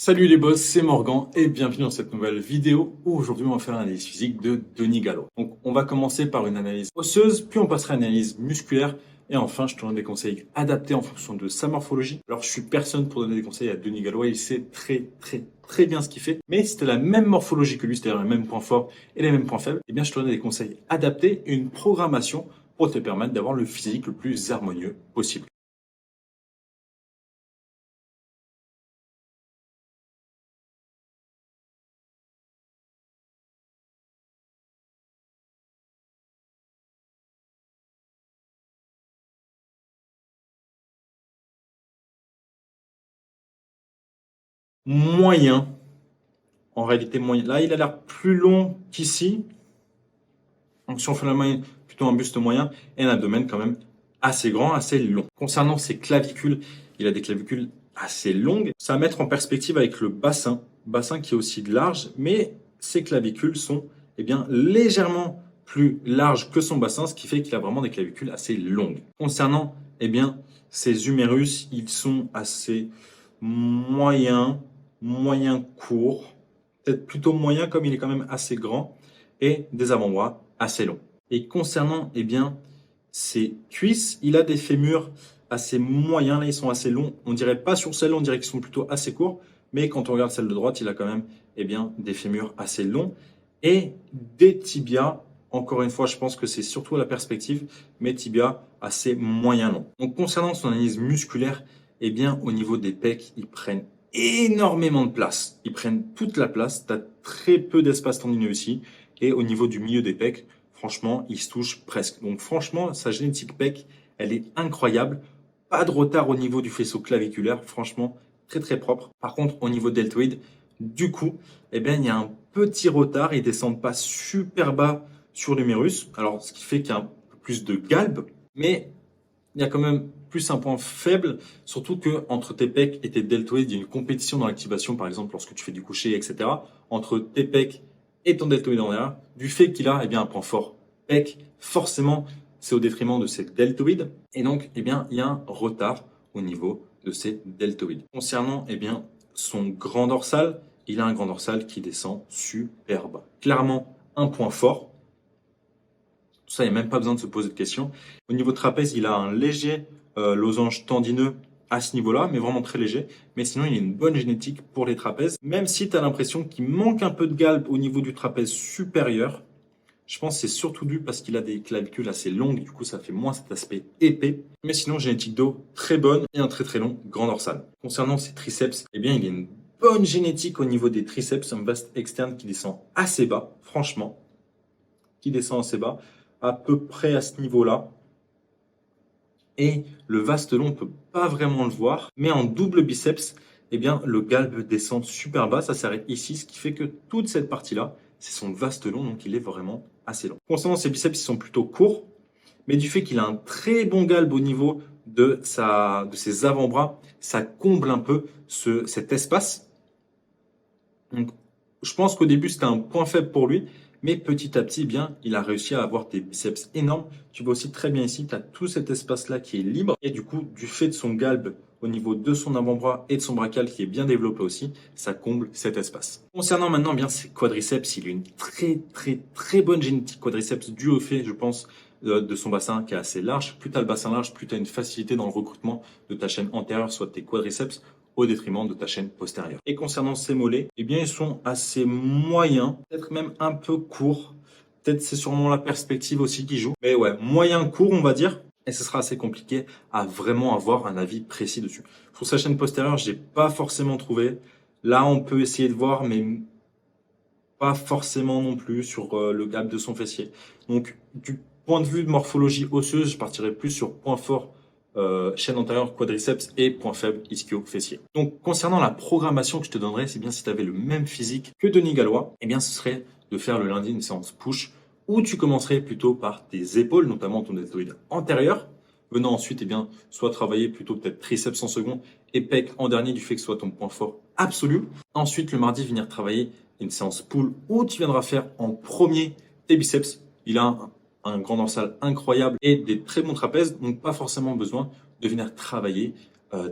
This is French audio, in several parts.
Salut les boss, c'est Morgan et bienvenue dans cette nouvelle vidéo où aujourd'hui on va faire l'analyse physique de Denis Gallois. Donc on va commencer par une analyse osseuse, puis on passera à une analyse musculaire et enfin je te donne des conseils adaptés en fonction de sa morphologie. Alors je suis personne pour donner des conseils à Denis Gallois, il sait très bien ce qu'il fait, mais si tu as la même morphologie que lui, c'est-à-dire les mêmes points forts et les mêmes points faibles, eh bien je te donne des conseils adaptés et une programmation pour te permettre d'avoir le physique le plus harmonieux possible. Moyen. En réalité, moyen. Là, il a l'air plus long qu'ici. Donc, si on fait la moyenne, plutôt un buste moyen et un abdomen quand même assez grand, assez long. Concernant ses clavicules, il a des clavicules assez longues. Ça à mettre en perspective avec le bassin qui est aussi large, mais ses clavicules sont bien légèrement plus larges que son bassin, ce qui fait qu'il a vraiment des clavicules assez longues. Concernant bien ses humérus, ils sont assez moyens, moyen courts, peut-être plutôt moyen comme il est quand même assez grand, et des avant-bras assez longs. Et concernant bien ses cuisses, il a des fémurs assez moyens, là ils sont assez longs. On dirait pas sur celle-là, on dirait qu'ils sont plutôt assez courts, mais quand on regarde celle de droite, il a quand même bien des fémurs assez longs et des tibias. Encore une fois, je pense que c'est surtout la perspective, mais tibias assez moyen longs. Donc concernant son analyse musculaire, bien au niveau des pecs, ils prennent énormément de place. Ils prennent toute la place. Tu as très peu d'espace tendineux ici. Et au niveau du milieu des pecs, franchement, ils se touchent presque. Donc franchement, sa génétique pec, elle est incroyable. Pas de retard au niveau du faisceau claviculaire. Franchement, très propre. Par contre, au niveau deltoïde, du coup, il y a un petit retard. Ils descendent pas super bas sur l'humérus. Alors, ce qui fait qu'il y a un peu plus de galbe. Mais il y a quand même plus un point faible, surtout que entre tes pecs et tes deltoïdes, il y a une compétition dans l'activation, par exemple lorsque tu fais du coucher, etc. Entre tes pecs et ton deltoïde en arrière, du fait qu'il a un point fort pec, forcément c'est au détriment de ses deltoïdes, et donc il y a un retard au niveau de ses deltoïdes. Concernant son grand dorsal, il a un grand dorsal qui descend super bas. Clairement un point fort. Tout ça, il n'y a même pas besoin de se poser de questions. Au niveau trapèze, il a un léger losange tendineux à ce niveau-là, mais vraiment très léger. Mais sinon, il a une bonne génétique pour les trapèzes. Même si tu as l'impression qu'il manque un peu de galbe au niveau du trapèze supérieur, je pense que c'est surtout dû parce qu'il a des clavicules assez longues. Du coup, ça fait moins cet aspect épais. Mais sinon, génétique dos très bonne et un très long grand dorsal. Concernant ses triceps, il a une bonne génétique au niveau des triceps, un vaste externe qui descend assez bas, franchement, qui descend assez bas, à peu près à ce niveau-là. Et le vaste long, on ne peut pas vraiment le voir, mais en double biceps, le galbe descend super bas, ça s'arrête ici, ce qui fait que toute cette partie-là, c'est son vaste long, donc il est vraiment assez long. Concernant ses biceps, ils sont plutôt courts, mais du fait qu'il a un très bon galbe au niveau de ses avant-bras, ça comble un peu cet espace. Donc, je pense qu'au début, c'était un point faible pour lui, mais petit à petit, il a réussi à avoir des biceps énormes. Tu vois aussi très bien ici, tu as tout cet espace-là qui est libre. Et du coup, du fait de son galbe au niveau de son avant-bras et de son brachial qui est bien développé aussi, ça comble cet espace. Concernant maintenant ses quadriceps, il a une très bonne génétique quadriceps due au fait, je pense, de son bassin qui est assez large. Plus tu as le bassin large, plus tu as une facilité dans le recrutement de ta chaîne antérieure, soit de tes quadriceps, au détriment de ta chaîne postérieure. Et concernant ces mollets, ils sont assez moyens, peut-être même un peu courts. Peut-être c'est sûrement la perspective aussi qui joue. Mais ouais, moyen court, on va dire. Et ce sera assez compliqué à vraiment avoir un avis précis dessus. Sur sa chaîne postérieure, j'ai pas forcément trouvé. Là, on peut essayer de voir, mais pas forcément non plus sur le gap de son fessier. Donc, du point de vue de morphologie osseuse, je partirais plus sur point fort chaîne antérieure, quadriceps et point faible ischio-fessier. Donc, concernant la programmation que je te donnerais, c'est bien si tu avais le même physique que Denis Gallois, ce serait de faire le lundi une séance push où tu commencerais plutôt par tes épaules, notamment ton deltoïde antérieur, venant ensuite, soit travailler plutôt peut-être triceps en second et pec en dernier du fait que ce soit ton point fort absolu. Ensuite, le mardi, venir travailler une séance pull où tu viendras faire en premier tes biceps. Il a un grand dorsal incroyable et des très bons trapèzes, donc pas forcément besoin de venir travailler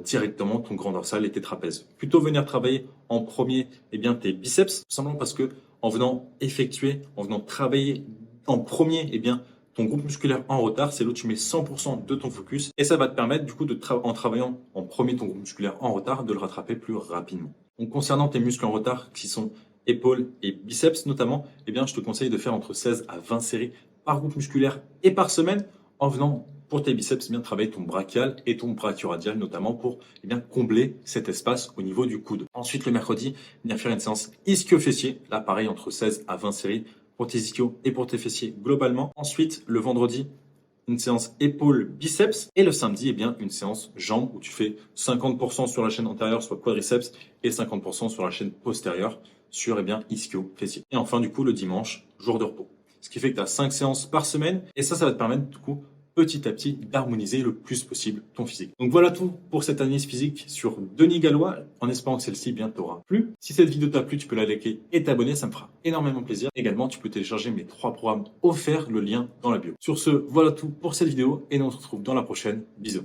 directement ton grand dorsal et tes trapèzes. Plutôt venir travailler en premier tes biceps, tout simplement parce que en venant travailler en premier ton groupe musculaire en retard, c'est là où tu mets 100% de ton focus et ça va te permettre du coup en travaillant en premier ton groupe musculaire en retard, de le rattraper plus rapidement. Donc concernant tes muscles en retard qui sont épaules et biceps notamment, je te conseille de faire entre 16 à 20 séries par groupe musculaire et par semaine en venant pour tes biceps travailler ton brachial et ton brachioradial notamment pour combler cet espace au niveau du coude. Ensuite le mercredi, venir faire une séance ischio-fessier, là pareil entre 16 à 20 séries pour tes ischios et pour tes fessiers globalement. Ensuite le vendredi, une séance épaules-biceps et le samedi, une séance jambes où tu fais 50% sur la chaîne antérieure, soit quadriceps, et 50% sur la chaîne postérieure, sur ischio-fessier. Et enfin, du coup, le dimanche, jour de repos. Ce qui fait que tu as 5 séances par semaine et ça va te permettre, du coup, petit à petit, d'harmoniser le plus possible ton physique. Donc voilà tout pour cette analyse physique sur Denis Gallois, en espérant que celle-ci t'aura plu. Si cette vidéo t'a plu, tu peux la liker et t'abonner, ça me fera énormément plaisir. Également, tu peux télécharger mes 3 programmes offerts, le lien dans la bio. Sur ce, voilà tout pour cette vidéo et nous on se retrouve dans la prochaine. Bisous.